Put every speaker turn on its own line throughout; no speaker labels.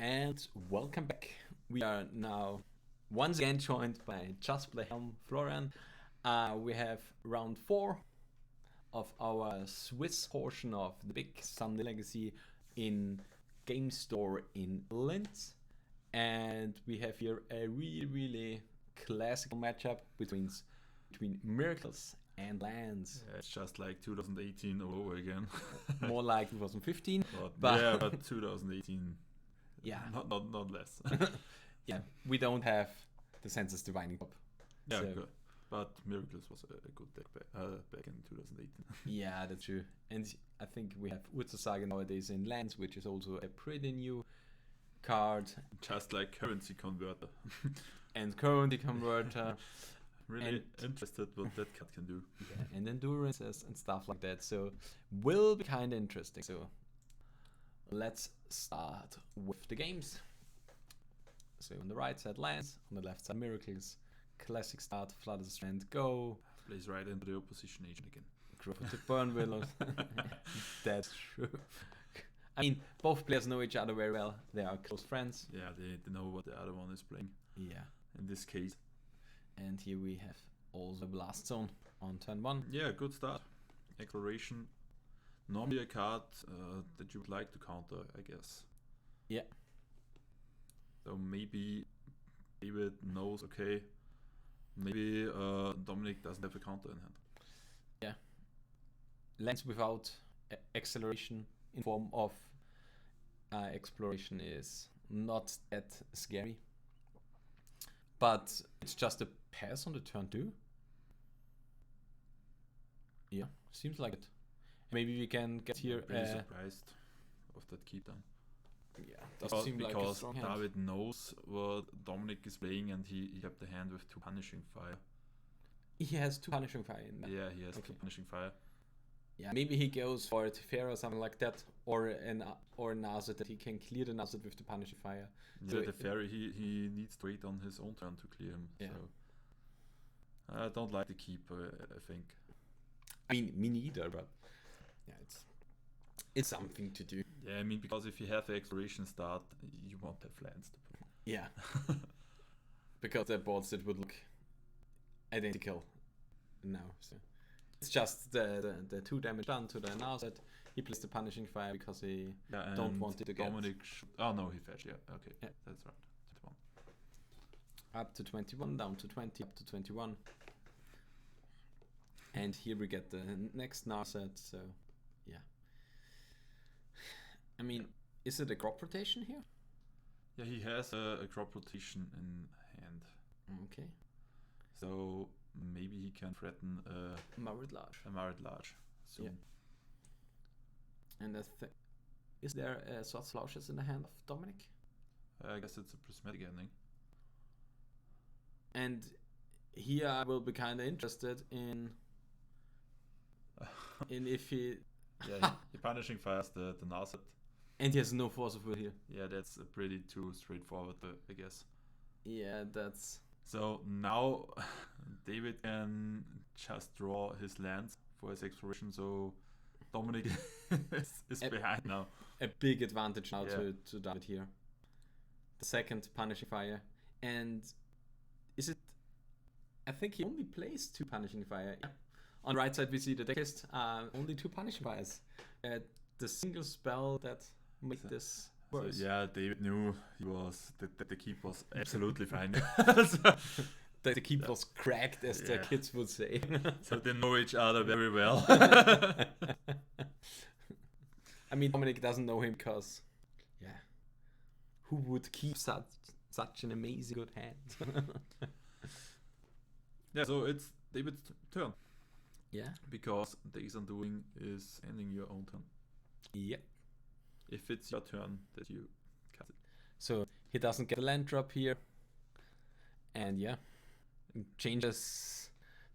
and welcome back. We are now once again joined by Just Play Helm Florian. We have round 4 of our Swiss portion of the big Sunday Legacy in Gamestore in Linz. And we have here a really classical matchup between Miracles and Lands.
Yeah, it's just like 2018 all over again.
More like 2015.
But 2018.
Yeah.
Not less.
Yeah, we don't have the Census Divining Top.
Yeah,
So-
good. But Miracles was a good deck back in 2018.
Yeah, that's true. And I think we have Urza Saga nowadays in Lands, which is also a pretty new card.
Just like currency converter.
And Currency Converter.
Really interested what that card can do.
Yeah, and endurances and stuff like that. So will be kind of interesting. So let's start with the games. So on the right side Lands, on the left side Miracles. Classic start, Flooded Strand, go.
Plays right into the opposition agent again.
Growth to Burn Willows. That's true. I mean, both players know each other very well. They are close friends.
Yeah, they know what the other one is playing.
Yeah.
In this case.
And here we have also Blast Zone on turn 1.
Yeah, good start. Exploration. Normally a card that you would like to counter, I guess.
Yeah.
So maybe David knows, okay, maybe Dominuk doesn't have a counter in hand.
Yeah. Lands without acceleration in form of exploration is not that scary. But it's just a pass on the turn 2. Yeah, seems like it. Maybe we can get here.
Pretty surprised of that keep down.
Yeah, doesn't seem like a
Because
strong hand.
David knows what Dominuk is playing and he kept the hand with 2 punishing fire.
He has 2 punishing fire in there.
Yeah, he has
Okay.
2 punishing fire.
Yeah, maybe he goes for a Teferi or something like that, or an Nazet that he can clear the Nazet with the punishing fire. So
Yeah, the fairy he needs to wait on his own turn to clear him.
Yeah.
So I don't like the keep. I think.
I mean, me neither, but yeah, it's something to do.
Yeah, I mean because if you have the exploration start, you won't have lands to put.
Yeah, because the boards that would look identical now. So it's just the 2 damage done to the Nazet. He plays the punishing fire because he
Yeah,
don't
and
want it to get
Dominuk. Oh no, he fetched. Yeah, okay,
Yeah.
that's right. 21.
up to 21, down to 20, up to 21. And here we get the next Nazet. So yeah. I mean, is it a crop rotation here?
Yeah, he has a crop rotation in hand,
Okay.
so maybe he can threaten
Married Large.
a Married Large soon.
Yeah. And is there a Swords Launches in the hand of Dominuk?
I guess it's a prismatic ending.
And here I will be kind of interested in if he...
Yeah, he punishing fires the Narset.
And he has no Force of Will here.
Yeah, that's a pretty too straightforward, I guess.
Yeah, that's...
So now David can just draw his lands for his exploration, so Dominuk is behind now.
a big advantage now
Yeah.
to David here. The second Punishing Fire. And is it... I think he only plays 2 Punishing Fire. Yeah. On the right side we see the Decklist. Only 2 Punishing Fires. The single spell that made this
So,
worse.
yeah, David knew he was the keep was absolutely fine.
The keep was cracked, as the
Yeah.
kids would say.
So they know each other very well.
I mean, Dominuk doesn't know him because, yeah, who would keep such an amazing good hand?
Yeah, so it's David's turn
Yeah.
because Days Undoing is ending your own turn.
Yep.
If it's your turn that you cast it.
So he doesn't get a land drop here, and yeah, it changes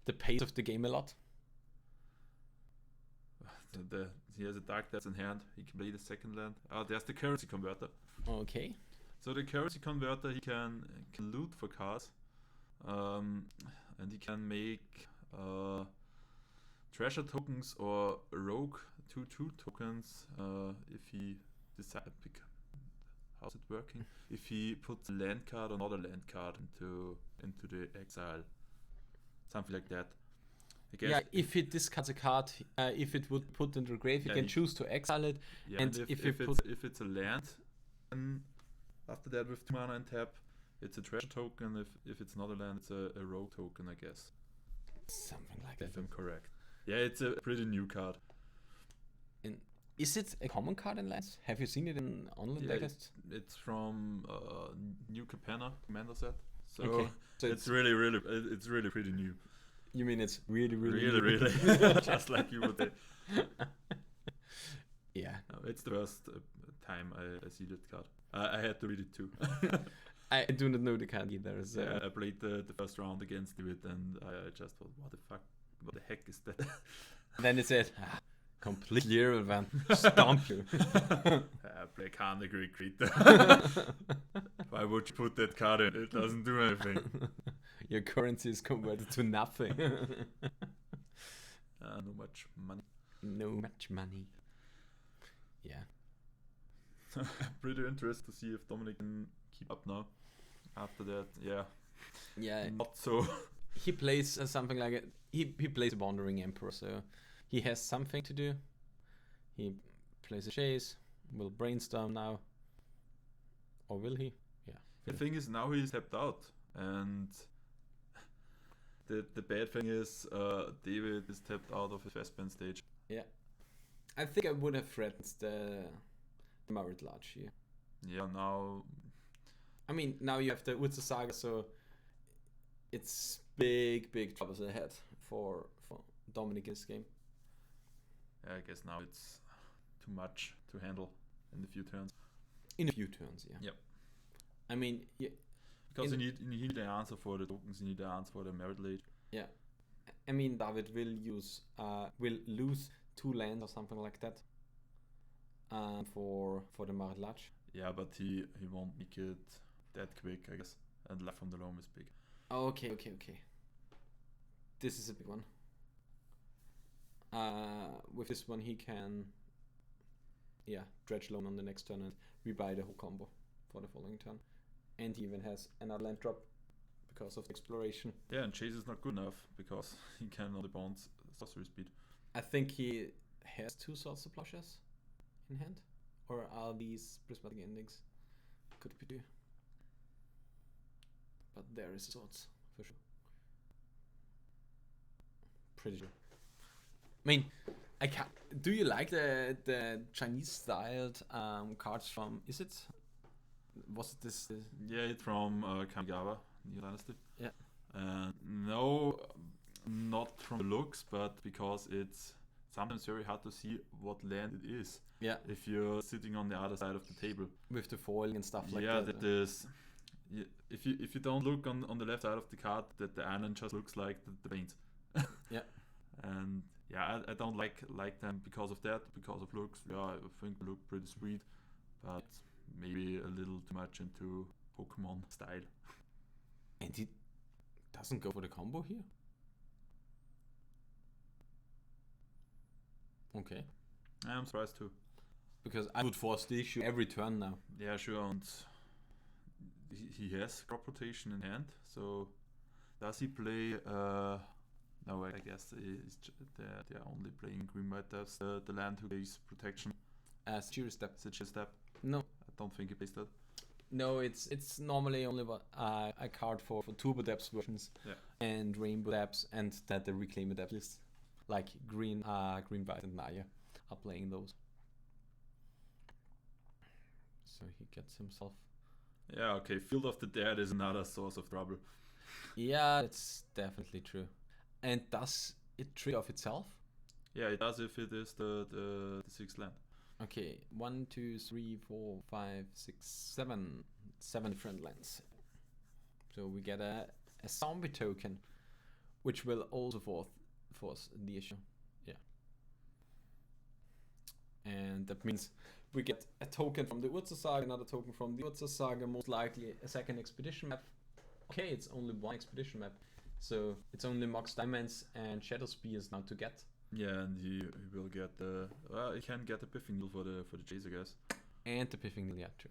the pace of the game a lot.
He has a Dark Depths in hand. He can play the second land. There's the Currency Converter.
Okay.
So the Currency Converter, he can loot for cards, and he can make treasure tokens or rogue 2/2 tokens if he decide how's it working? If he puts a land card or another land card into the exile, something like that. I guess.
Yeah, if it discards a card, if it would put into the grave, you can choose to exile it.
Yeah, and if it's a land, then after that with 2 mana and tap, it's a treasure token. If it's not a land, it's a rogue token, I guess.
Something like that.
If I'm correct. Yeah, it's a pretty new card.
And is it a common card in lands? have you seen it in online Decklist?
It's from New Capenna commander set. So,
okay. So
it's really pretty new.
You mean it's really
really just like you would say.
Yeah.
No, it's the first time I see that card. I had to read it too.
I do not know the card either. So.
Yeah, I played the first round against it, and I just thought, what the heck is that?
Then it said, completely irrelevant. Stomp you.
I play Carnegie Creator. Why would you put that card in? It doesn't do anything.
Your currency is converted to nothing.
No much money.
No much money. Yeah.
Pretty interested to see if Dominuk can keep up now. After that,
yeah,
not so.
He plays something like it. He plays a Wandering Emperor, so he has something to do. He plays a chase. Will brainstorm now, or will he? Yeah.
The thing is, now he's stepped out, and the bad thing is, David is tapped out of his Fastband stage.
Yeah, I think I would have threatened the Marit Large here.
Yeah, now.
I mean, now you have the Urza Saga, so it's big troubles ahead for Dominuk in this game.
Yeah, I guess now it's too much to handle in a few turns.
In a few turns, yeah.
Yep.
I mean, yeah.
Because you need the answer for the tokens, you need the answer for the Merit Lage.
Yeah. I mean, David will lose 2 lands or something like that. For the Marit Large.
Yeah, but he won't make it that quick, I guess. And Life from the Loam is big.
Okay. This is a big one. With this one he can Dredge Loan on the next turn and rebuy the whole combo for the following turn. And he even has another land drop because of the exploration.
Yeah, and Chase is not good enough because he can only bounce sorcery speed.
I think he has 2 Swords to Plowshares in hand. Or are these prismatic endings? Could be 2. But there is swords, for sure. Pretty sure. I mean, I can't. Do you like the Chinese styled cards from? Was it this?
Yeah, it's from Kamigawa, New Dynasty.
Yeah.
No, not from the looks, but because it's sometimes very hard to see what land it is.
Yeah.
If you're sitting on the other side of the table.
With the foil and stuff like that.
Yeah, that is. Yeah, if you don't look on the left side of the card, that the island just looks like the paint.
Yeah.
And yeah, I don't like them because of that, because of looks. Yeah, I think they look pretty sweet, but maybe a little too much into Pokemon style.
And he doesn't go for the combo here? Okay.
I'm surprised too.
Because I would force the issue every turn now.
Yeah, sure, and he has crop rotation in hand, so does he play... No, I guess they're only playing green-white devs. The land who plays protection.
Secure Step.
Secure Step.
No.
I don't think he plays that.
No, it's normally only a card for Turbo Depths versions.
Yeah.
And Rainbow Depths and the Reclaim Depth list. Like Green, White and Naya are playing those. So he gets himself...
Yeah, okay. Field of the Dead is another source of trouble.
Yeah, it's definitely true. And does it trigger of itself?
Yeah, it does if it is the 6th land.
Okay, 1, 2, 3, 4, 5, 6, 7. 7 different lands. So we get a zombie token, which will also force the issue. Yeah. And that means we get a token from the Urza Saga, another token from the Urza Saga, most likely a second expedition map. Okay, it's only 1 expedition map. So it's only Mox Diamonds and Shadow Spears now to get.
Yeah, and he will get the... he can get the Piffing Needle for the chase, I guess.
And the Piffing Needle, yeah, true.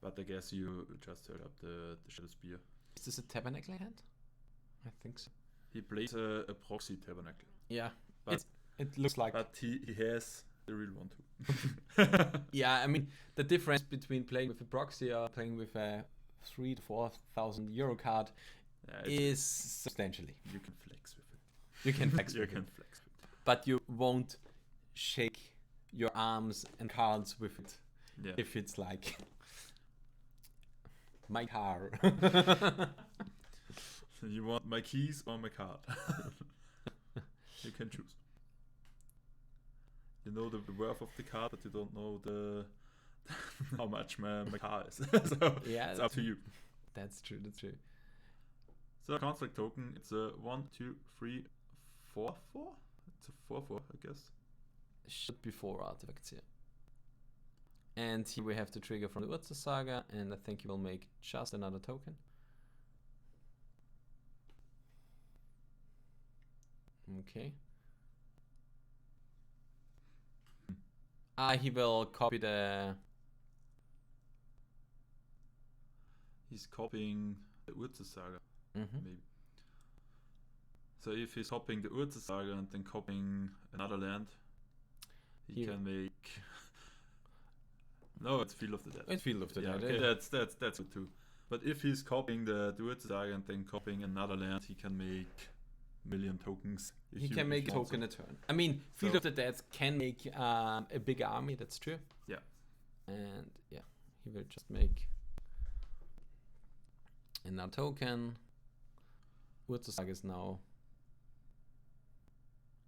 But I guess you just heard up the Shadow Spear.
Is this a Tabernacle hand? I think so.
He plays a proxy Tabernacle.
Yeah,
But
it looks like.
But he has the real one too.
Yeah, I mean, the difference between playing with a proxy or playing with a 3,000 to 4,000 euro card is substantially.
You can flex with it.
You can flex
You
with
can
it.
flex with it.
But you won't shake your arms and cards with it
Yeah.
if it's like my car.
You want my keys or my card? You can choose. You know the worth of the card, but you don't know the how much my car is. So
Yeah,
it's up to you.
That's true. That's true.
So construct token, it's a 1, 2, 3, 4, 4. It's a 4/4, I guess.
Should be 4 artifacts here. And here we have the trigger from the Urza Saga, and I think he will make just another token. Okay. He will copy the.
He's copying the Urza Saga,
Mhm.
maybe. So if he's copying the Urza Saga and then copying another land, he
Here.
can make. No, it's Field of the Dead.
It's Field of the
Yeah,
Dead.
okay, that's good too. But if he's copying the Urza Saga and then copying another land, he can make million tokens.
He can make a token a turn. I mean, Field
So-
of the Dead can make a big army, that's true.
Yeah.
And yeah, he will just make another token. Urza Saga is now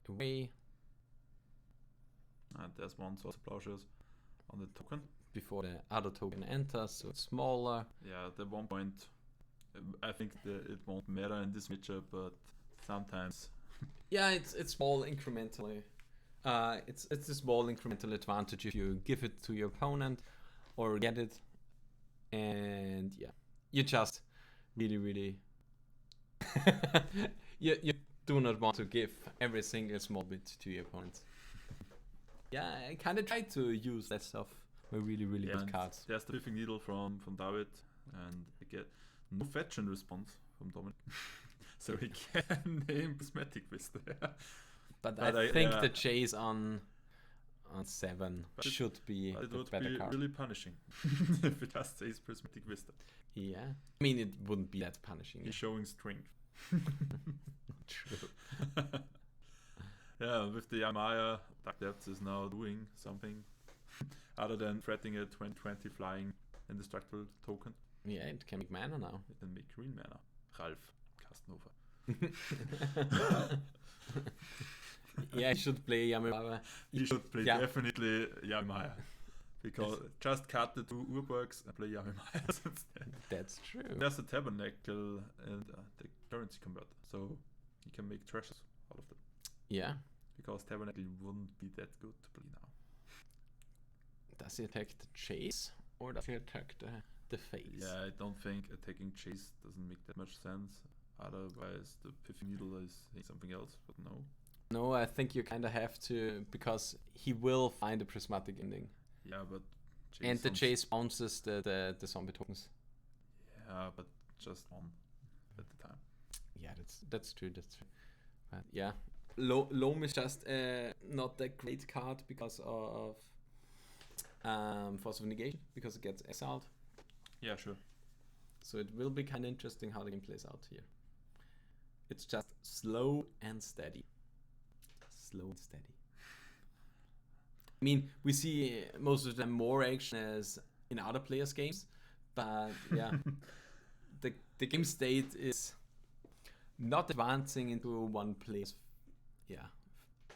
away
And there's one source of plowshares on the token.
before the other token enters, so it's smaller.
Yeah, the 1 point. I think it won't matter in this matchup, but sometimes.
Yeah, it's small incrementally. It's a small incremental advantage if you give it to your opponent or get it, and yeah, you just really you do not want to give every single small bit to your opponent. Yeah, I kind of try to use less of my really good
and
cards.
There's the Piffing Needle from David, and I get no fetch and response from Dominuk. So he can name Prismatic Vista.
But
But
I
I-
think
yeah.
the chase on 7
But it-
should be
It
the
would
better
be
card.
really punishing if it just says Prismatic Vista.
Yeah, I mean it wouldn't be that punishing.
He's showing strength.
True.
Yeah, with the Amaya, Dark Depths is now doing something other than threatening a 2020 flying indestructible token.
Yeah, it can make mana now.
It can make green mana. Ralph Castanova.
Yeah, I should play Yamiwawa.
You should play
Yeah.
definitely Yamaya. Because just cut the 2 Urborgs and play Yamimayas instead.
That's true.
There's a Tabernacle and the currency converter, so you can make treasures out of them.
Yeah.
Because Tabernacle wouldn't be that good to play now.
Does he attack the chase or does he attack the face?
Yeah, I don't think attacking Chase doesn't make that much sense. Otherwise, the Piffy Needle is something else, but no.
No, I think you kind of have to, because he will find a prismatic ending.
Yeah, but
And the
sounds-
chase bounces the zombie tokens.
Yeah, but just one at the time.
Yeah, that's true. But yeah, Loam is just not that great card because of Force of Negation, because it gets exiled.
Yeah, sure.
So it will be kind of interesting how the game plays out here. It's just slow and steady. Slow and steady. I mean, we see most of them more action as in other players' games, but yeah, the game state is not advancing into one player's,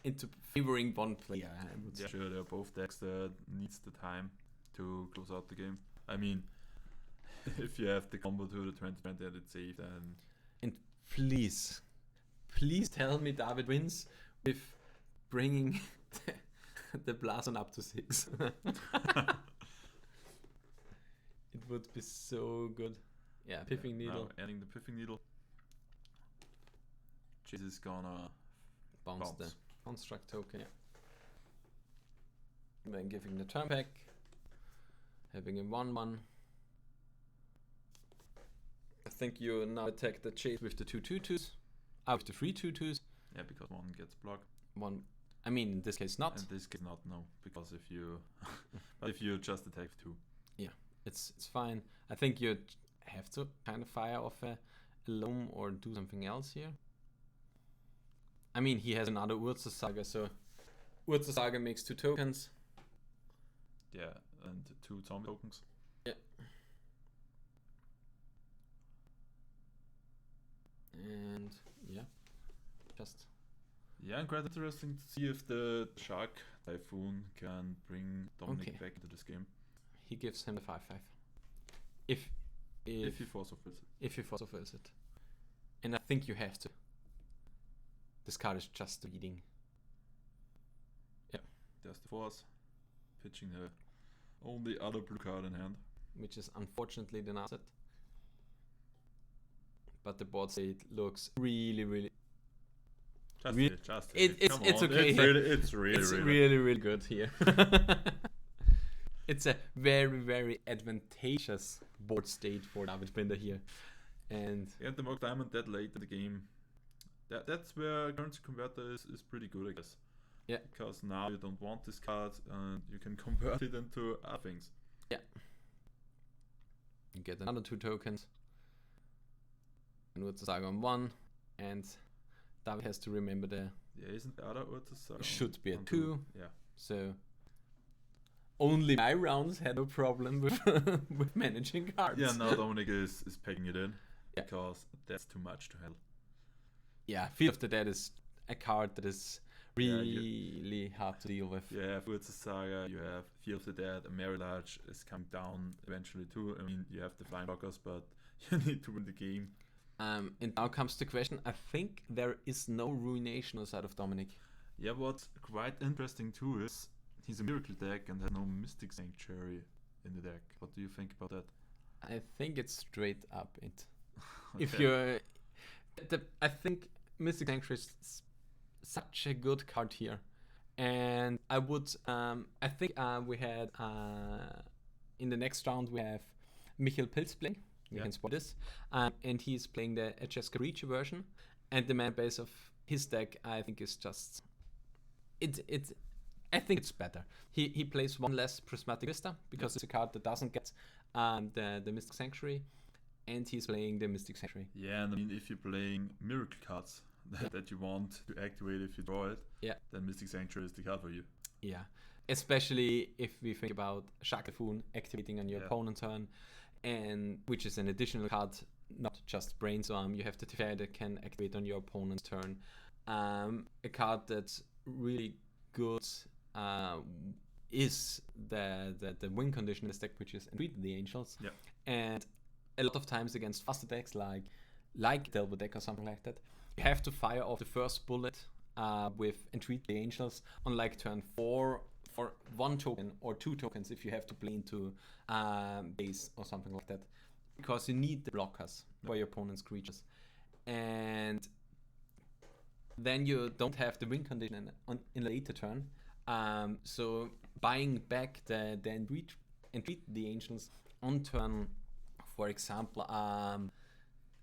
into favoring one player. I would say.
Yeah, sure. They're both decks that needs the time to close out the game. I mean, if you have the combo to the 2020 and it's safe, then
And please tell me David wins with bringing the Blazon up to 6. It would be so good. Yeah, Piffing Needle.
Now ending the Piffing Needle. Chase is gonna
Bounce the
bounce.
construct token. Yeah. And then giving the turn back. Having a 1/1. think you now attack the chase with the 2/2/2s, with the 3/2/2s.
Yeah, because one gets blocked.
One, I mean, in this case not.
In this case not, no, because if you if you just attack 2.
It's fine. I think you have to kind of fire off a loam or do something else here. I mean, he has another Urza Saga, so Urza Saga makes 2 tokens.
Yeah, and 2 zombie tokens.
Yeah. And yeah, just.
Yeah, and quite interesting to see if the Shark Typhoon can bring Dominuk back into this game.
He gives him the 5/5. If
he force fulfills it.
If he force fulfills it. And I think you have to. This card is just reading. Yeah.
There's the force. Pitching the only other blue card in hand.
Which is unfortunately the asset. But the board state looks really
It's
okay.
It's really
good here. It's a very advantageous board state for David Binder here. And
the Mock Diamond that late in the game. That's where Currency Converter is pretty good, I guess.
Yeah.
Because now you don't want this card and you can convert it into other things.
Yeah. You get another 2 tokens. And Urza Saga on 1. And David has to remember
isn't the other Urza Saga
should be a
on
2.
Yeah.
So only my rounds had no problem with with managing cards.
Yeah, now Dominuk is pegging it in.
Yeah.
Because that's too much to handle.
Yeah, Field of the Dead is a card that is really hard to deal with.
You have Urza Saga, you have Field of the Dead, a Mary Large is coming down eventually too. I mean, you have the flying blockers, but you need to win the game.
And now comes the question. I think there is no Ruination outside of Dominuk.
Yeah, what's quite interesting too is he's a Miracle deck and has no Mystic Sanctuary in the deck. What do you think about that?
I think it's straight up it.
Okay.
If you're... I think Mystic Sanctuary is such a good card here. And I would... I think we had... in the next round we have Michael Pilz playing. We can spot this. And he's playing the Cheska Breach version. And the mana base of his deck, I think, is just... I think it's better. He plays 1 less Prismatic Vista, because it's a card that doesn't get the Mystic Sanctuary. And he's playing the Mystic Sanctuary.
Yeah, and I mean, if you're playing Miracle cards that you want to activate if you draw it, then Mystic Sanctuary is the card for you.
Yeah, especially if we think about Shark Typhoon activating on your opponent's turn, and which is an additional card, not just Brainstorm. You have the Teferi that can activate on your opponent's turn. A card that's really good is the win condition in this deck, which is Entreat the Angels.
Yeah.
And a lot of times against faster decks like Delver deck or something like that, you have to fire off the first bullet with Entreat the Angels on like turn 4 for 1 token or 2 tokens if you have to play into base or something like that, because you need the blockers for your opponent's creatures. And then you don't have the win condition in a later turn. So buying back the Entreat the Angels on turn, for example,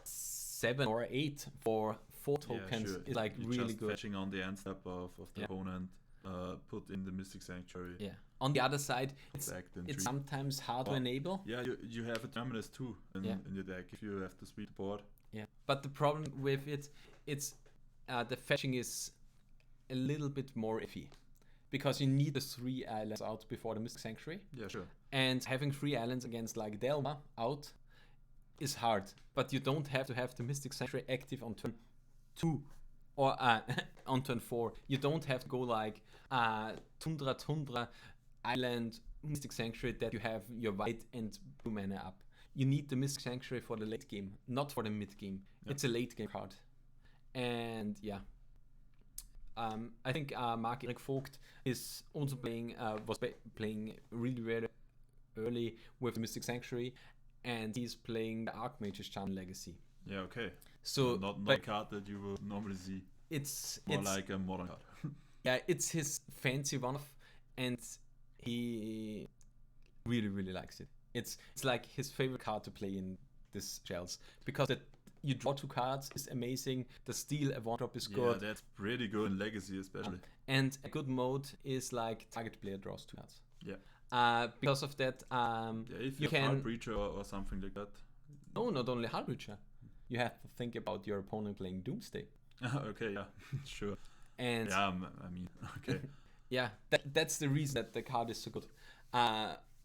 7 or 8 for 4 tokens is like
you're
really
just
good.
Fetching on the end step of the opponent, put in the Mystic Sanctuary.
Yeah. On the other side, it's sometimes hard to enable.
Yeah, you have a Terminus too in your deck if you have to sweep the board.
Yeah. But the problem with it's the fetching is a little bit more iffy, because you need the 3 islands out before the Mystic Sanctuary.
Yeah, sure.
And having 3 islands against like Delma out is hard, but you don't have to have the Mystic Sanctuary active on turn 2 or on turn 4. You don't have to go like Tundra Island Mystic Sanctuary that you have your white and blue mana up. You need the Mystic Sanctuary for the late game, not for the mid game. Yep. It's a late game card. And yeah, I think Mark-Erik Vogt is also playing playing really early with the Mystic Sanctuary, and he's playing the Archmage's Channel Legacy.
Yeah, okay.
So
not a card that you would normally see.
It's
like a modern card.
Yeah, it's his fancy one-off, and he really likes it. It's like his favorite card to play in these shells, because that you draw 2 cards is amazing. The steal a 1-drop is
Yeah,
good.
that's pretty good in Legacy, especially.
And a good mode is like target player draws 2 cards.
Yeah.
Because of that,
If
you
you have
can.
Breacher or something like that.
No, not only Hull Breacher. You have to think about your opponent playing Doomsday.
Okay, yeah, sure.
And
Yeah, I mean, okay.
yeah, that's the reason that the card is so good.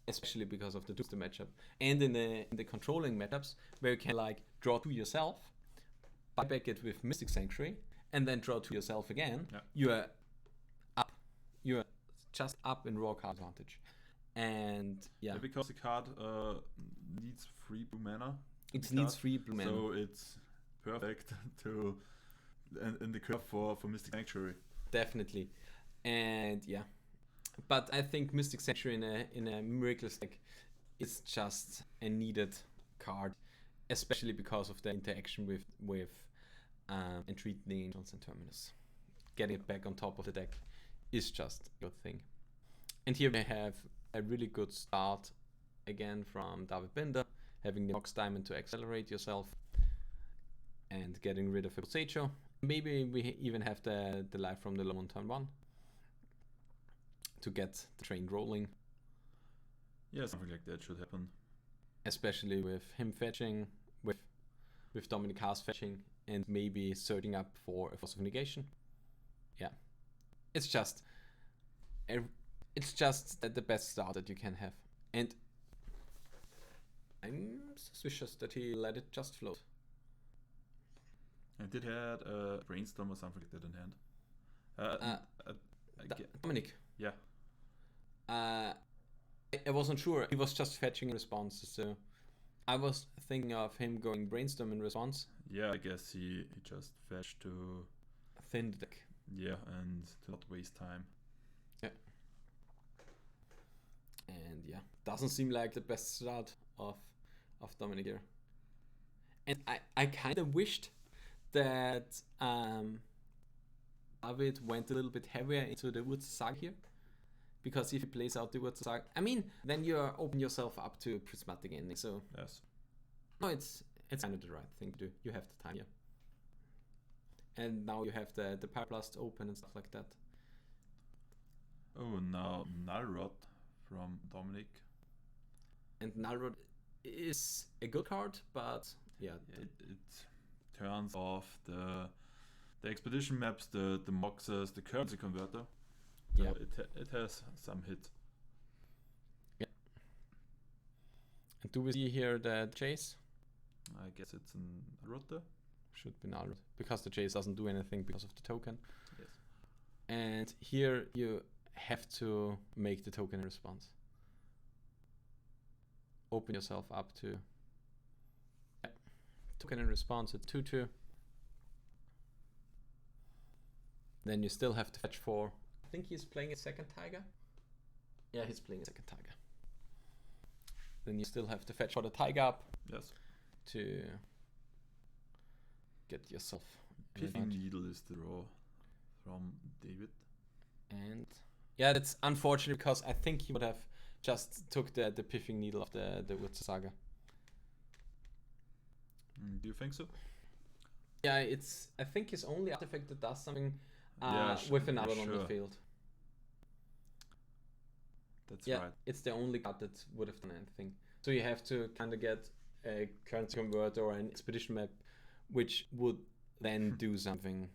Especially because of the Doomsday matchup. And in the controlling matchups, where you can like draw 2 yourself, buy back it with Mystic Sanctuary, and then draw 2 yourself again,
Yeah.
you are up. You are just up in raw card advantage. And yeah,
Because the card needs 3 blue mana.
it needs 3 blue mana.
So it's perfect to in the curve for Mystic Sanctuary.
Definitely. And yeah, but I think Mystic Sanctuary in a Miraculous deck is just a needed card, especially because of the interaction with Entreat the Angels and Terminus. Getting it back on top of the deck is just a good thing. And here we have a really good start again from David Binder, having the Mox Diamond to accelerate yourself and getting rid of a Poseidon. Maybe we even have the life from the low on turn 1 to get the train rolling.
Yeah, something like that should happen.
Especially with him fetching, with Dominuk Haas fetching, and maybe searching up for a Force of Negation. Yeah, it's just the best start that you can have, and I'm suspicious that he let it just float.
And did had a Brainstorm or something like that in hand.
Dominuk.
Yeah.
I wasn't sure. He was just fetching responses, so I was thinking of him going Brainstorm in response.
Yeah, I guess he just fetched to
thin the deck.
Yeah, and to not waste time.
Yeah. And yeah, doesn't seem like the best start of Dominuk here. And I kind of wished that David went a little bit heavier into the Woods Saga here. Because if he plays out the Woods Saga, I mean, then you open yourself up to Prismatic Ending. So
yes,
no, it's kind of the right thing to do. You have the time here, and now you have the Pyroblast open and stuff like that.
Oh, now Nullrod from Dominuk.
And Nullrod is a good card, but yeah,
it turns off the expedition maps, the Moxes, the currency converter. So
yeah,
it has some hit.
Yeah. And do we see here the chase?
I guess it's an Rutter.
Should be Nullrod, because the chase doesn't do anything because of the token.
Yes.
And here you have to make the token in response. Open yourself up to token in response at 2/2. Then you still have to fetch 4. I think he's playing a second Tiger. Yeah, he's playing a second Tiger. Then you still have to fetch for the Tiger up.
Yes.
To get yourself.
Piffing Needle is the draw from David.
And yeah, that's unfortunate because I think he would have just took the Piffing Needle of the Woods Saga.
Do you think so?
Yeah, I think his only artifact that does something
Yeah,
with another on the
sure.
field.
That's
Yeah,
right.
it's the only card that would have done anything. So you have to kind of get a currency converter or an expedition map, which would then do something.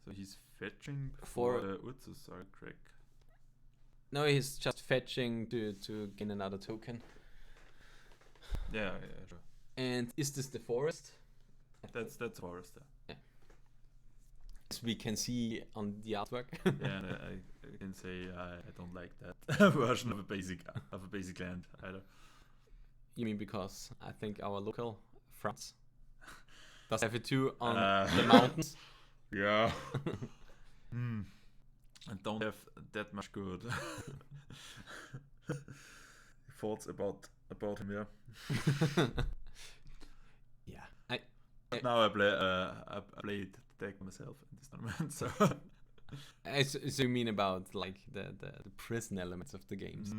So he's fetching
For-
for the Utsasar crack.
No, he's just fetching to gain another token.
Yeah, sure.
And is this the forest?
That's Forest. Yeah.
As we can see on the artwork.
Yeah, and I can say I don't like that version of a basic land either.
You mean because I think our local France does have it too on the mountains?
Yeah. I don't have that much good thoughts about him. Yeah.
Yeah,
But now I played the deck myself in this tournament. So.
So you mean about like the prison elements of the games?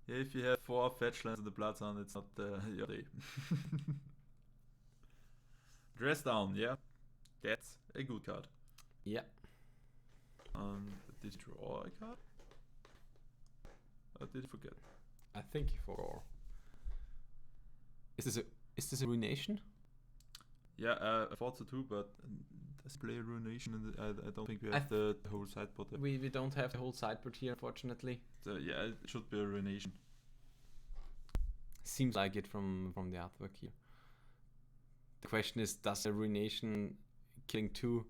Yeah, if you have 4 fetch lands in the Blood Sun, it's not your day. Dress Down, yeah. That's a good card.
Yeah.
Did you draw a card? Or did you forget?
I think for. Is this a Ruination?
Yeah, I thought so too, but does play Ruination? And I don't think we have the whole sideboard there.
We don't have the whole sideboard here, unfortunately.
So, yeah, it should be a Ruination.
Seems like it from the artwork here. The question is, does a Ruination killing 2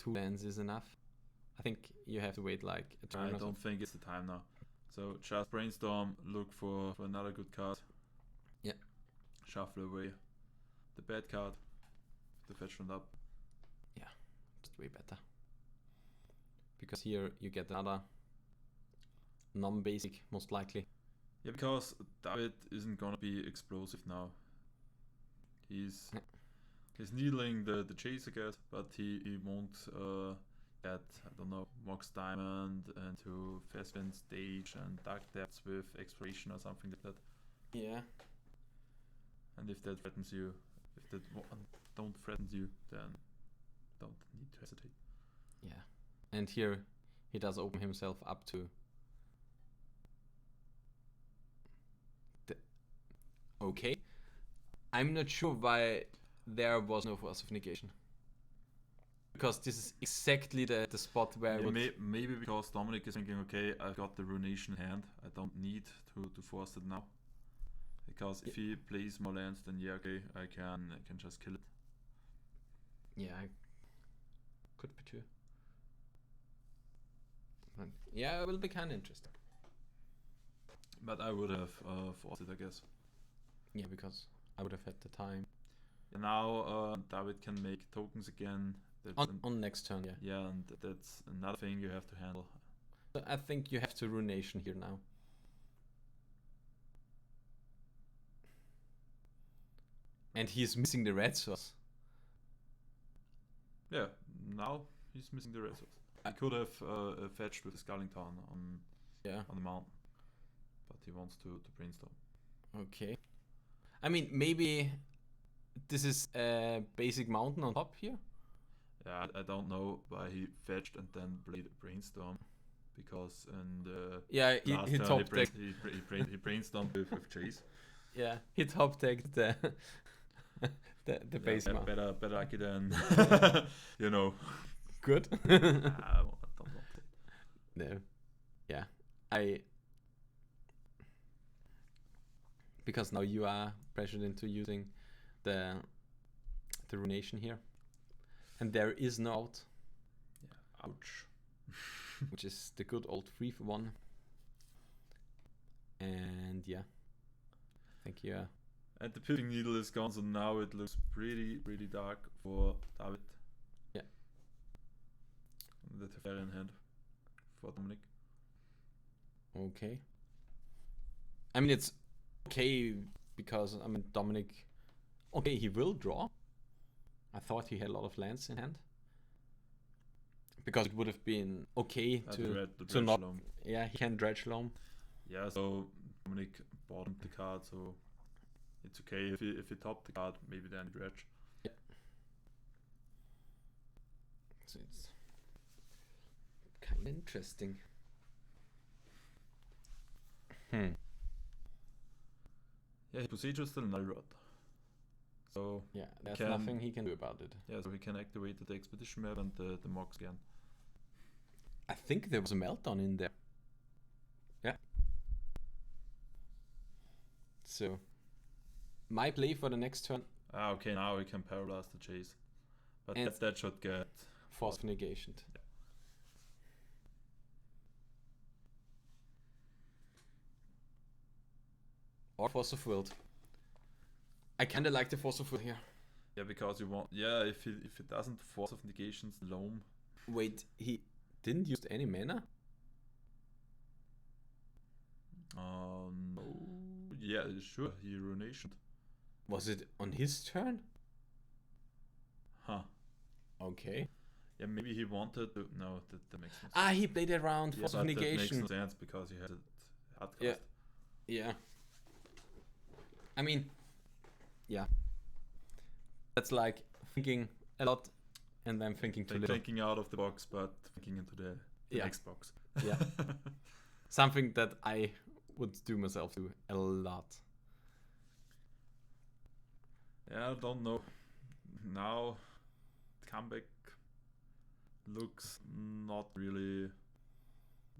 lands is enough? I think you have to wait like a turn.
I don't think it's the time now. So just brainstorm, look for another good card.
Yeah.
Shuffle away the bad card, the fetch round up.
Yeah, just way better. Because here you get another non-basic, most likely.
Yeah, because David isn't gonna be explosive now. He's needling the chase, I guess, but he won't get, I don't know, Mox Diamond into Fastwind Stage and Dark Depths with Exploration or something like that.
Yeah.
And if that threatens you, if that don't threaten you, then don't need to hesitate.
Yeah. And here he does open himself up to the... Okay. I'm not sure why there was no Force of Negation. Because this is exactly the spot where I would...
Maybe because Dominuk is thinking, okay, I've got the Ruination in hand, I don't need to force it now. Because if he plays more lands, then yeah, okay, I can just kill it.
Yeah, could be true. But yeah, it will be kind of interesting.
But I would have forced it, I guess.
Yeah, because I would have had the time.
Yeah, now David can make tokens again.
On next turn, yeah.
Yeah, and that's another thing you have to handle.
So I think you have to Ruination here now. And he's missing the red source.
Yeah, now he's missing the red source. I could have fetched with the Sculling Town on the mountain, but he wants to brainstorm.
Okay. I mean, maybe this is a basic mountain on top here?
Yeah, I don't know why he fetched and then played brainstorm, because in the last
he
turn
top decked.
he brainstormed with Chase.
Yeah, he top decked the base mountain.
Better lucky than you know.
Good.
I don't want it.
No. Yeah. Because now you are pressured into using the Ruination here. And there is no out.
Yeah. Ouch.
Which is the good old 3-for-1. And yeah. Thank you.
And the Pithing Needle is gone, so now it looks pretty dark for David.
Yeah.
The Teferi in hand for Dominuk.
Okay. I mean, it's okay because, I mean, Dominuk... Okay, he will draw. I thought he had a lot of lands in hand. Because it would have been okay to not...
Loam.
Yeah, he can Dredge Loam.
Yeah, so Dominuk bottomed the card, so it's okay if he topped the card, maybe then Dredge.
Yeah. So it's kind of interesting.
Yeah, his procedure is still Null Rod. So
yeah, there's nothing he can do about it.
Yeah, so he can activate the expedition map and the Mox again.
I think there was a meltdown in there. Yeah. So my play for the next turn.
Okay, now we can paralyze the Chase. But that should get
Force of Negation.
Yeah.
Or Force of Will. I kinda like the Force of Will here.
Yeah, because you want... Yeah, if it doesn't Force of Negations Loam...
Wait, he didn't use any mana?
No... Yeah, sure, he Ruinationed.
Was it on his turn?
Huh.
Okay.
Yeah, maybe he wanted to. No, that makes no sense.
He played around Force of
but that makes
Negation.
no sense because he had it hard
Yeah.
cast.
Yeah. I mean, yeah. That's like thinking a lot and then thinking too
Like
little.
thinking out of the box, but thinking into the
Yeah.
next box.
Yeah. Something that I would do myself to a lot.
Yeah, I don't know. Now, comeback looks not really.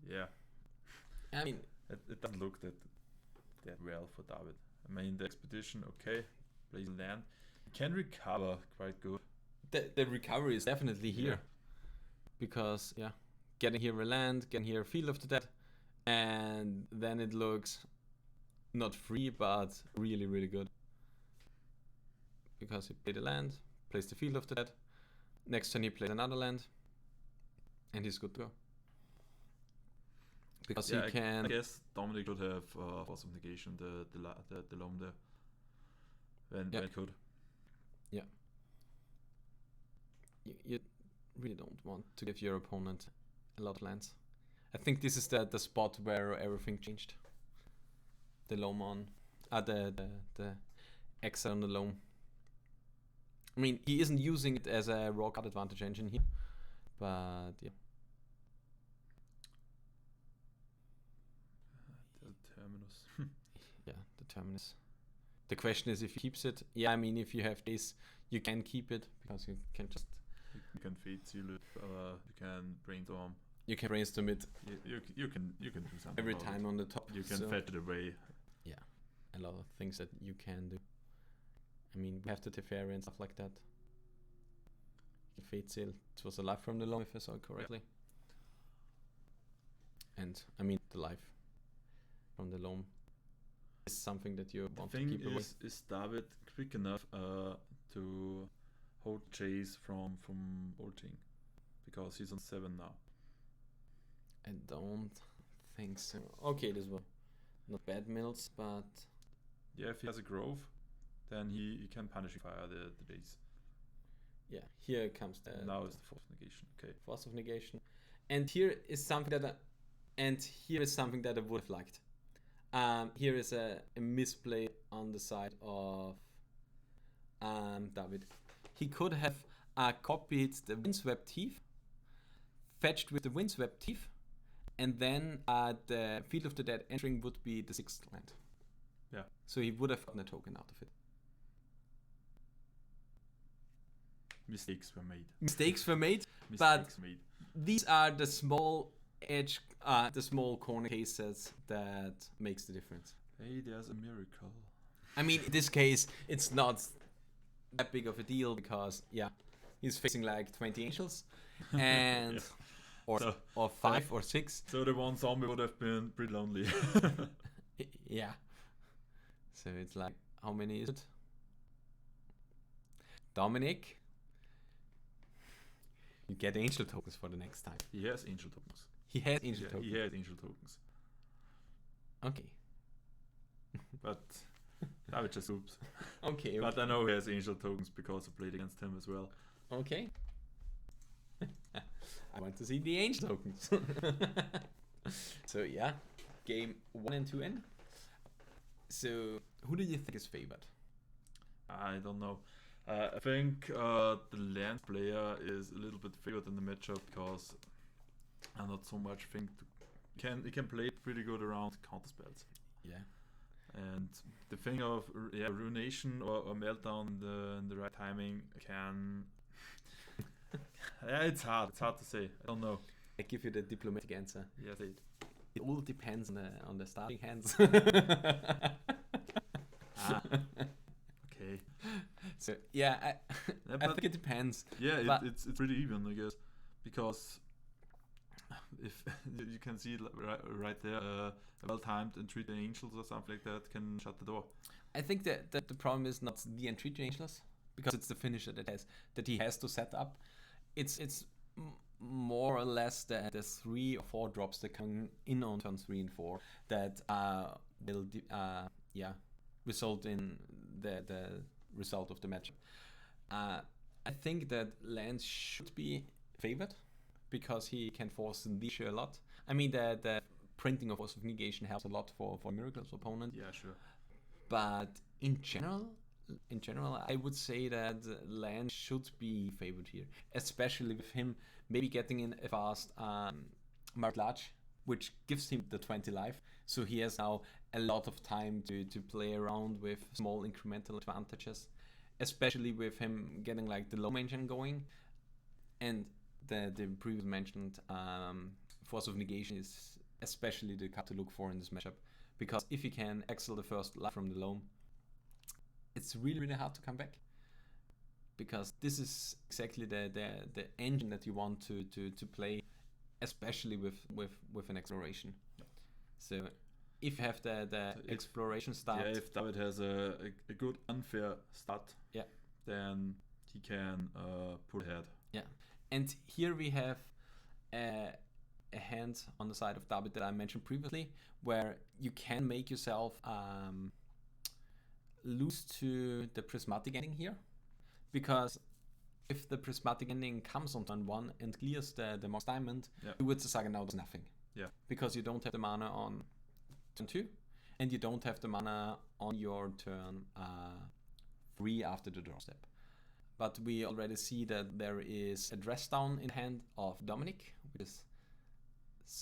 Yeah,
I mean,
it doesn't look that well for David. I mean, the expedition, okay, plays land. He can recover quite good.
the recovery is definitely here.
Yeah.
Because, yeah, getting here a land, getting here a Field of the Dead, and then it looks not free, but really, really good. Because he played a land, plays the Field of the Dead, next turn he plays another land, and he's good to go. Because
Yeah,
he can...
I guess Dominuk could have Force of Negation, the loam there. When he could.
You really don't want to give your opponent a lot of lands. I think this is the spot where everything changed. The loam on... the exile on the loam. I mean, he isn't using it as a raw card advantage engine here, but yeah.
The Terminus.
Yeah, the Terminus. The question is if he keeps it. Yeah, I mean, if you have this, you can keep it, because you can just...
You can Fate Seal it, you can Brainstorm.
You can brainstorm it
You can do something
every
about
time
it.
on the top.
You can
so
fetch it away.
yeah, a lot of things that you can do. I mean, we have the Teferi and stuff like that. Fate Seal, it was a life from the loam, if I saw it correctly. And, I mean, the life from the loam is something that you want to
Thing
keep away.
is David quick enough to hold Chase from ulting? Because he's on 7 now.
I don't think so. Okay, this was not bad mills, but
Yeah, if he has a Grove, then he can Punishing Fire the Jace.
yeah, here comes the
Now is the Force of Negation. Okay.
Force of Negation. And here is something that I would have liked. Here is a misplay on the side of David. He could have copied the Windswept Teeth, fetched with the Windswept Teeth, and then the Field of the Dead entering would be the 6th land.
Yeah.
So he would have gotten a token out of it.
Mistakes were made.
Mistakes were made,
Mistakes made.
these are the small edge, the small corner cases that makes the difference.
Hey, there's a miracle.
I mean, in this case, it's not that big of a deal because, yeah, he's facing like 20 angels, and
Yeah.
or 5 or 6.
So the one zombie would have been pretty lonely.
Yeah. So it's like, how many is it? Dominuk, you get angel tokens for the next time.
He has angel tokens.
He has angel tokens.
He has angel tokens.
Okay.
But David just oops.
Okay.
But I know he has angel tokens because I played against him as well.
Okay. I want to see the angel tokens. So yeah, game 1 and 2 in. So who do you think is favored?
I don't know. I think the land player is a little bit favored in the matchup because I not so much think he can play pretty good around counter spells.
Yeah.
And the thing of Ruination or Meltdown in the right timing can... Yeah, it's hard to say. I don't know.
I give you the diplomatic answer.
Yes,
It all depends on the starting hands.
Okay.
So yeah, I
but
think it depends.
yeah, it's pretty even, I guess, because if you can see it right there, well-timed entreat the angels or something like that can shut the door.
I think that the problem is not the entreat angels, because it's the finisher that he has to set up. It's more or less the 3 or 4 drops that come in on turn 3 and 4 that will result in the result of the matchup. I think that lands should be favored because he can force the leash a lot. I mean, the printing of Force of Negation helps a lot for Miracle's opponent.
Yeah, sure.
But in general, I would say that Land should be favored here, especially with him maybe getting in a fast Martlach, which gives him the 20 life. So he has now a lot of time to play around with small incremental advantages, especially with him getting like the low engine going. And the previously mentioned Force of Negation is especially the card to look for in this matchup, because if you can exile the first life from the loam, it's really, really hard to come back, because this is exactly the engine that you want to play, especially with an exploration.
Yeah.
So if you have the exploration start,
yeah, if David has a good unfair start,
yeah,
then he can pull ahead.
Yeah, and here we have a hand on the side of David that I mentioned previously, where you can make yourself lose to the prismatic ending here, because if the prismatic ending comes on turn 1 and clears the Mox Diamond, Wither Saga now does nothing.
Yeah.
Because you don't have the mana on turn 2, and you don't have the mana on your turn 3 after the draw step. But we already see that there is a dress down in hand of Dominuk, which is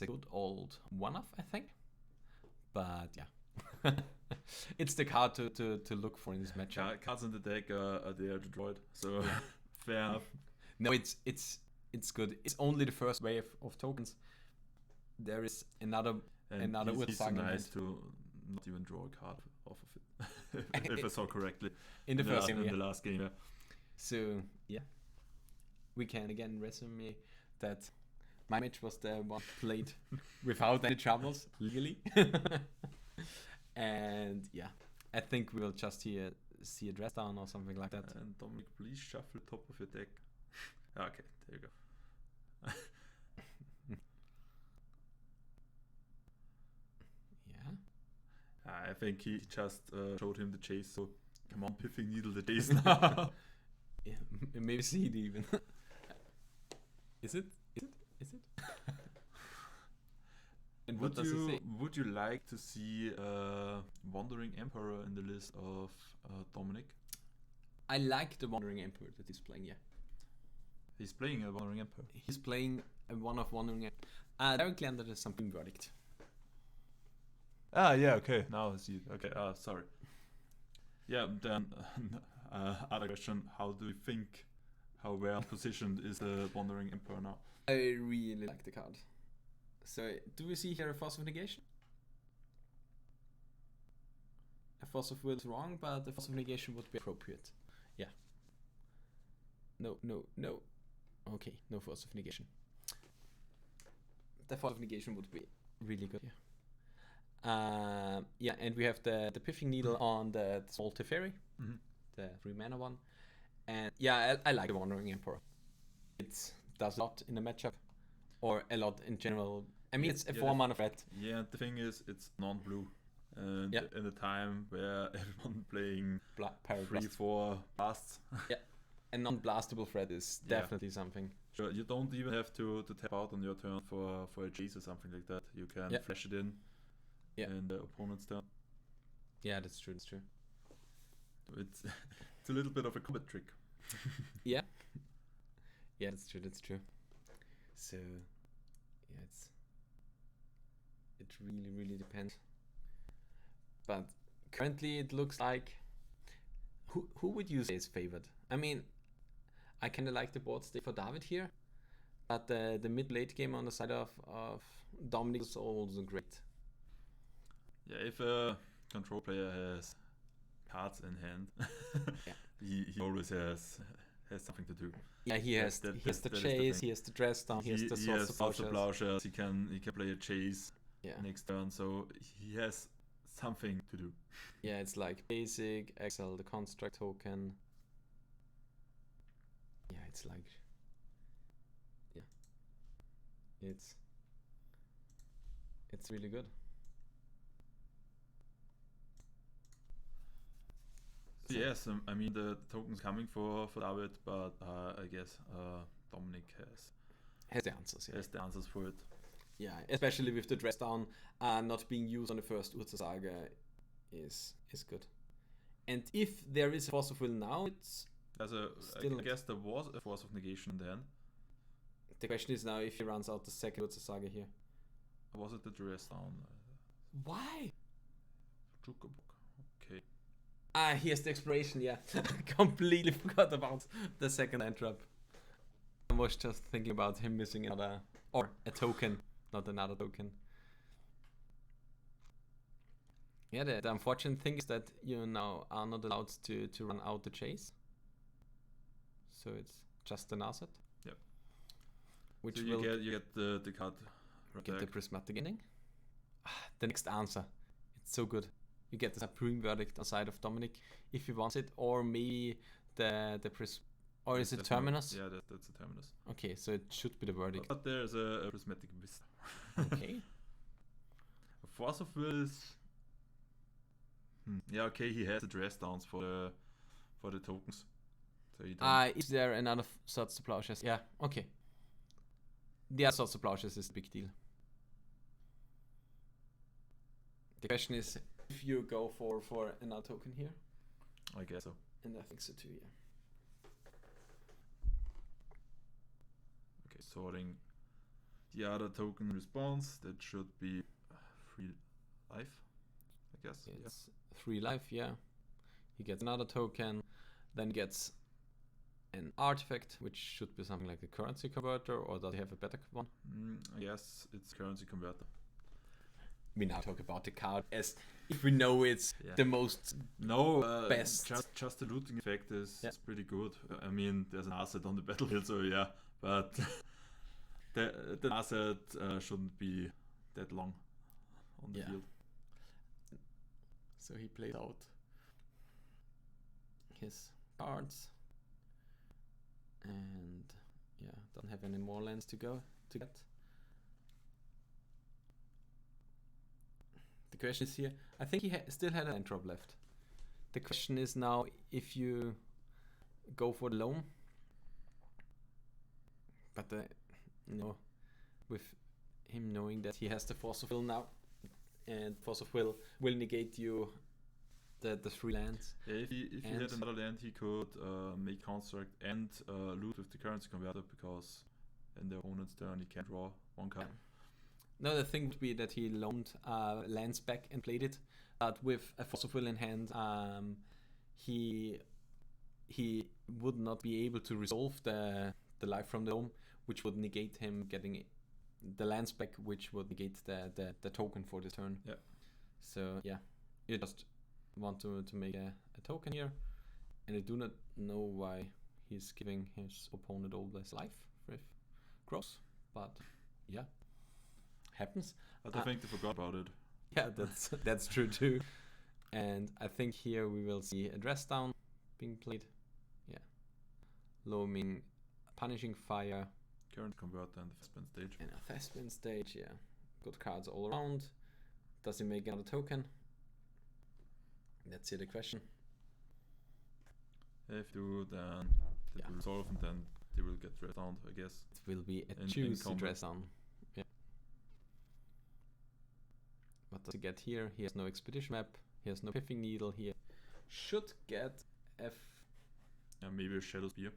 a good old one-off, I think. But yeah. It's the card to look for in this matchup.
Cards in the deck are there to draw it, so fair enough.
No, it's good. It's only the first wave of tokens. There is another
It's so nice to not even draw a card off of it, if I saw correctly.
In the
last game. Yeah.
So yeah, we can again resume that my match was the one played without any troubles legally. And yeah, I think we will just see a dress down or something like that.
And Dominuk, please shuffle top of your deck. Okay, there you go.
Yeah.
I think he just showed him the chase, so come on, Piffing Needle the chase now.
Yeah, maybe see it even. Is it? And what does it say?
Would you like to see Wandering Emperor in the list of Dominuk?
I like the Wandering Emperor that he's playing, yeah.
He's playing a Wandering Emperor.
He's playing a one of Wandering Emperor. Directly under the Something Verdict.
Ah, yeah, okay. Now I see it. Okay, sorry. Yeah, then other question. How do you think, how well positioned is the Wandering Emperor now?
I really like the card. So, do we see here a Force of Negation? A Force of Will is wrong, but the Force of Negation would be appropriate. Yeah. No. Okay, no Force of Negation. The Force of Negation would be really good, yeah. Yeah, and we have the Piffing Needle on the small Teferi, the 3 mana one. And yeah, I like the Wandering Emperor. It does a lot in the matchup, or a lot in general. I mean, it's a 4 mana threat.
Yeah, the thing is, it's non-blue. And in a time where everyone playing 3-4 blasts.
Yeah, a non-blastable threat is definitely something.
Sure, you don't even have to tap out on your turn for a chase or something like that. You can flash it in the opponent's turn.
Yeah, that's true.
It's a little bit of a combat trick.
Yeah, that's true. So, yeah, it really depends. But currently, it looks like who would you say is favored? I mean, I kind of like the board state for David here, but the mid-late game on the side of Dominuk is also great.
Yeah, if a control player has cards in hand, he always has something to do.
Yeah, he has the chase, he has the dress down, he has the Source of
Plowshares, he can play a chase next turn, so he has something to do.
Yeah, it's like basic, exile the construct token. Yeah, it's like it's really good.
Yes, I mean the token's coming for David, but I guess Dominuk
has the answers. Yeah.
has the answers for it.
Yeah, especially with the dress down not being used on the first Urza is good. And if there is a force of will now, it's
I guess there was a force of negation in the end.
the question is now if he runs out the second Urza here.
Was it the dress down?
Why?
Jukabok. Okay.
Here's the exploration, yeah. Completely forgot about the second entropy. I was just thinking about him missing another, or a token, not another token. Yeah, the unfortunate thing is that you now are not allowed to run out the chase. So it's just an asset.
Yep.
Which
so
will
you get the card.
get the prismatic ending. The next answer. It's so good. You get the supreme verdict on side of Dominuk if he wants it, or maybe the or is it terminus?
Yeah, that's a terminus.
Okay, so it should be the verdict.
But there's a prismatic vista.
Okay.
A force of will is. Yeah, okay. He has the dress downs for the tokens. So you don't.
Is there another sorts of ploughshares? Yeah. Okay. The other sorts of ploughshares is a big deal. The question is if you go for another token here,
I guess so.
and I think so too. Yeah.
Okay, sorting the other token response. That should be 3 life, I guess.
It's 3 life. Yeah. He gets another token, then gets an artifact, which should be something like a currency converter, or does he have a better one?
I guess it's currency converter.
We now talk about the card as if we know it's the most best.
Just the looting effect is pretty good. I mean, there's an asset on the battlefield, so yeah, but the asset shouldn't be that long on the field.
So he played out his cards, and don't have any more lands to get. The question is here, I think he still had an land drop left. The question is now if you go for the loam, but with him knowing that he has the force of will now, and force of will negate you the 3 lands.
Yeah, if he had another land, he could make construct and loot with the currency converter, because in the opponent's turn he can draw 1 card.
No, the thing would be that he loaned lands back and played it, but with a force of will in hand, he would not be able to resolve the life from the loam, which would negate him getting the lands back, which would negate the token for the turn.
Yeah.
So yeah, you just want to make a token here, and I do not know why he's giving his opponent all this life with gross, but yeah. Happens.
But I think they forgot about it.
Yeah, that's true too. And I think here we will see a dress down being played. Yeah. Loaming, punishing fire.
Current converter and the Festman stage.
And a Festman stage, yeah. Good cards all around. Does he make another token? That's here the question.
If you then they will resolve, and then they will get dress down, I guess.
It will be a choose to dress down. What does he get here? He has no expedition map. He has no piffing needle. He should get
maybe a shadow spear.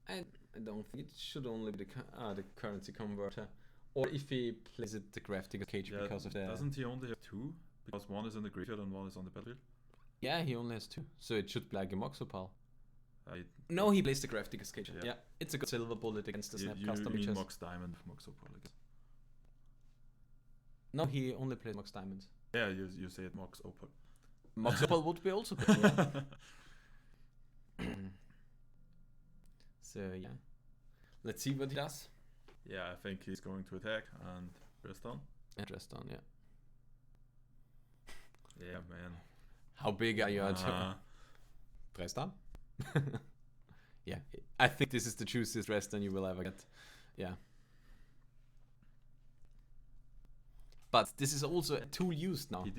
I don't think it should only be the currency converter, or if he plays it the graphic cage because of the.
Doesn't he only have 2? Because 1 is in the graveyard and 1 is on the battlefield.
Yeah, he only has 2, so it should be like a Moxopal. No, he plays the graphic cage. Yeah, it's a good silver bullet against the snap cast damages.
You mean Mox Diamond, Moxopal, I guess.
No, he only plays Mox Diamonds.
Yeah, you say it Mox Opal.
Mox Opal would be also good, yeah. So, yeah. Let's see what he does.
Yeah, I think he's going to attack and dress down.
And dress down, yeah.
Yeah, man.
How big are you at dress down? Yeah, I think this is the juiciest dress down you will ever get. Yeah. But this is also a tool used now.
He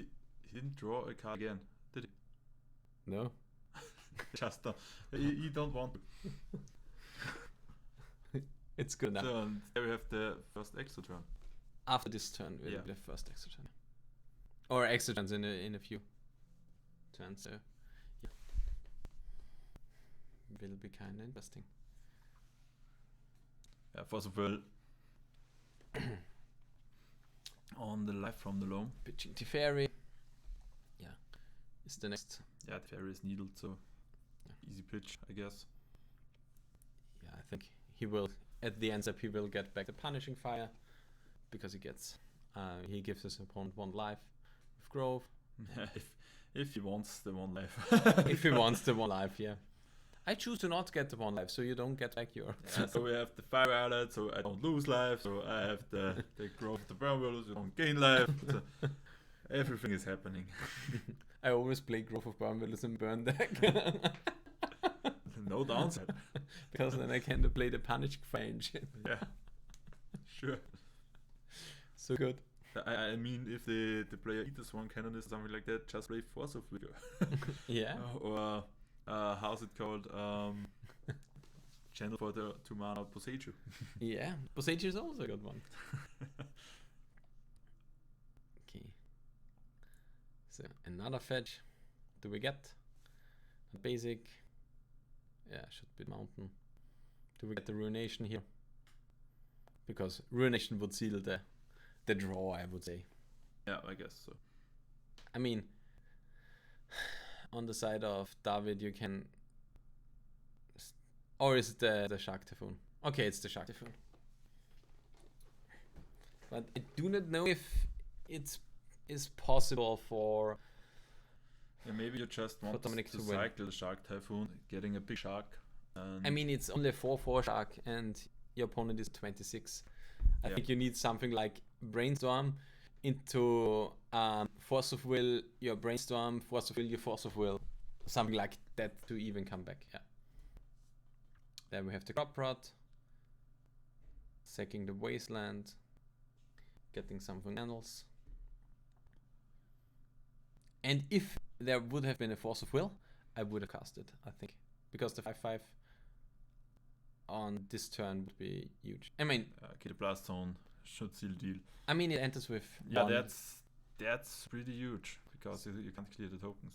didn't draw a card again, did he?
No.
Just you don't want to.
It's good enough.
So and there we have the first extra turn.
After this turn, will
Yeah.
be the first extra turn. Or extra turns in a few turns. So yeah, will be kind of interesting.
Yeah, first of all, on the life from the loam.
Pitching Teferi. Yeah, is the next.
Yeah, the fairy is needled, so easy pitch, I guess.
Yeah, I think he will at the end up. He will get back the Punishing Fire because he gets. He gives his opponent 1 life with Grove.
if he wants the 1 life.
If he wants the 1 life, yeah. I choose to not get the 1 life, so you don't get back your.
Yeah, so we have the fire outlet, so I don't lose life. So I have the growth of the burn willows, you don't gain life. So everything is happening.
I always play Grove of Burn Willows and Burn deck.
No downside.
Because then I can play the Punishing Fire engine.
Yeah, sure.
So good.
I mean, if the player eats 1 cannon or something like that, just play Force of Vigor.
Yeah.
Or how's it called? Channel for the 2 mana Poseidon.
Yeah. Posage is also a good one. Okay. So another fetch. Do we get a basic? Yeah, should be mountain. Do we get the Ruination here? Because Ruination would seal the draw, I would say.
Yeah, I guess so.
I mean, on the side of David, you can. Or is it the Shark Typhoon? Okay, it's the Shark Typhoon. But I do not know if it is possible for.
Yeah, maybe you just want
Dominuk
to
to win.
cycle the Shark Typhoon, getting a big shark. And
I mean, it's only a 4/4 Shark, and your opponent is 26. I
Yeah.
think you need something like Brainstorm into Force of Will, your Brainstorm, Force of Will, your Force of Will. Something like that to even come back, yeah. Then we have the Crop Rot. Sacking the Wasteland. Getting something else. And if there would have been a Force of Will, I would have cast it, I think. Because the 5/5 on this turn would be huge. I mean,
okay, the Blast Zone should seal deal.
it enters with
Yeah,
1.
that's pretty huge because you can't clear the tokens.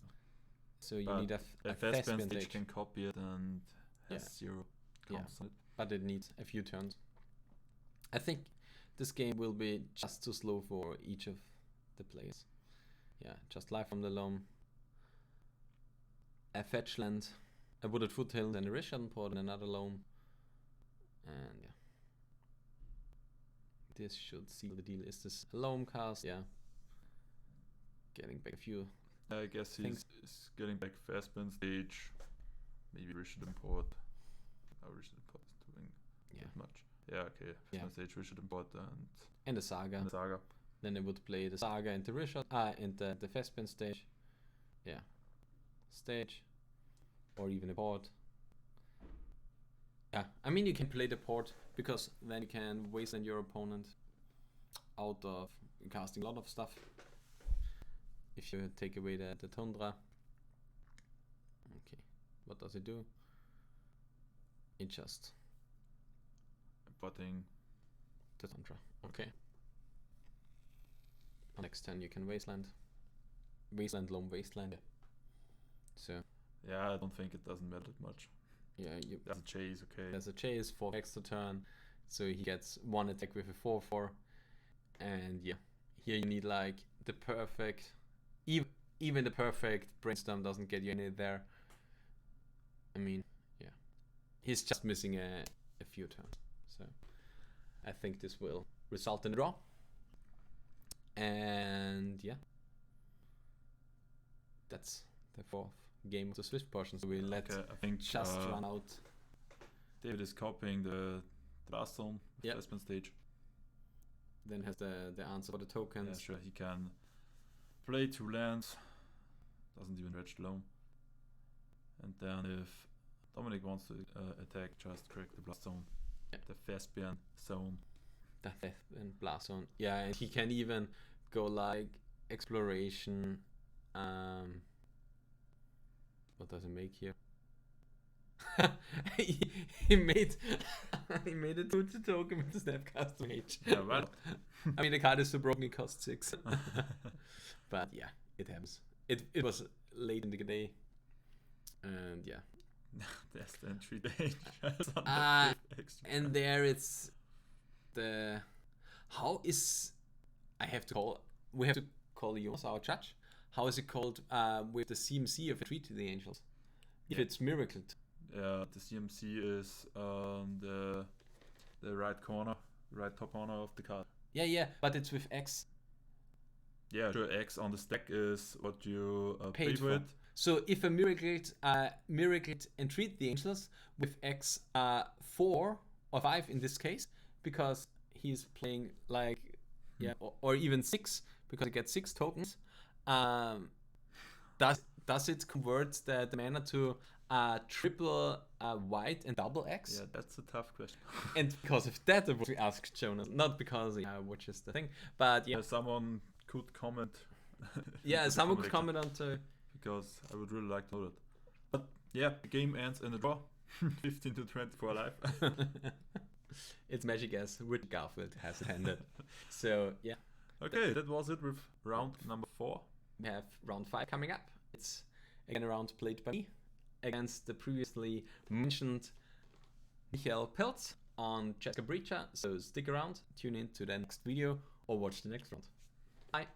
So you
But
need a
The
Thespian
Thespian stage
stage.
can copy it and has
Yeah.
0
Yeah.
counts on it.
But it needs a few turns. I think this game will be just too slow for each of the players. Yeah, just Life from the Loam. A fetch land, a Wooded Foothill, then a Rishan Port, and another Loam. And yeah. This should seal the deal. Is this a Loam cast? Yeah. Getting back a few.
I guess
Things-
he's getting back Thespian stage. Maybe Richard Import. No, Richard Import is doing
Yeah.
that much. Yeah, okay.
Yeah.
Thespian stage, Richard Import
And the Saga.
and Saga.
Then they would play the Saga and the Richard. And the Thespian stage. Yeah. Stage. Or even a port. Yeah, I mean you can play the port because then you can wasteland your opponent out of casting a lot of stuff. If you take away the Tundra. Okay, what does it do? It just
Importing.
the Tundra. Okay. Next turn you can wasteland. Wasteland, Loam, Wasteland. So
Yeah, I don't think it doesn't matter that much.
yeah,
There's a chase, okay.
there's a chase for extra turn, so he gets 1 attack with a 4/4, and yeah, here you need like the perfect, even the perfect Brainstorm doesn't get you any there. I mean, yeah, he's just missing a few turns, so I think this will result in a draw, and yeah, that's the 4th game of the Swiss portion. So we let
Okay, I think
just run out.
David is copying the Blast Zone,
Yep.
Thespian stage.
Then has the answer for the tokens.
Yeah, sure, he can play 2 lands. Doesn't even reach the loam. And then if Dominuk wants to attack, just correct the Blast Zone.
Yep.
The Thespian Zone.
The Theft and Blast Zone. Yeah, and he can even go like Exploration. What does it make here? he, he made he made a 2-2 token with the Snapcaster Mage.
Yeah, well.
I mean, the card is so broken it costs 6. But yeah, it happens. It was late in the day, and yeah.
There's the entry dangerous on the extra
And there it's the how is we have to call Jonas our judge. How is it called with the CMC of a Treat to the Angels? If it's miracled.
Yeah, the CMC is on the right top corner of the card.
Yeah, but it's with X.
Yeah, sure. X on the stack is what you
Paid
paid
for.
with.
So if a miracled entreat the Angels with X 4 or 5 in this case, because he's playing like or even 6 because he gets 6 tokens. Does it convert the mana to triple white and double X?
Yeah, that's a tough question.
And because of that, I would ask Jonas, not because which is the thing, but yeah.
Someone could comment.
Yeah, someone could comment on to.
Because I would really like to know that. But yeah, the game ends in a draw. 15 to 24 life.
It's magic as Richard Garfield has it ended. So yeah.
Okay, that was it with round number 4.
We have round 5 coming up. It's again a round played by me against the previously mentioned Michael Peltz on Jessica Breacher. So stick around, tune in to the next video, or watch the next round. Bye.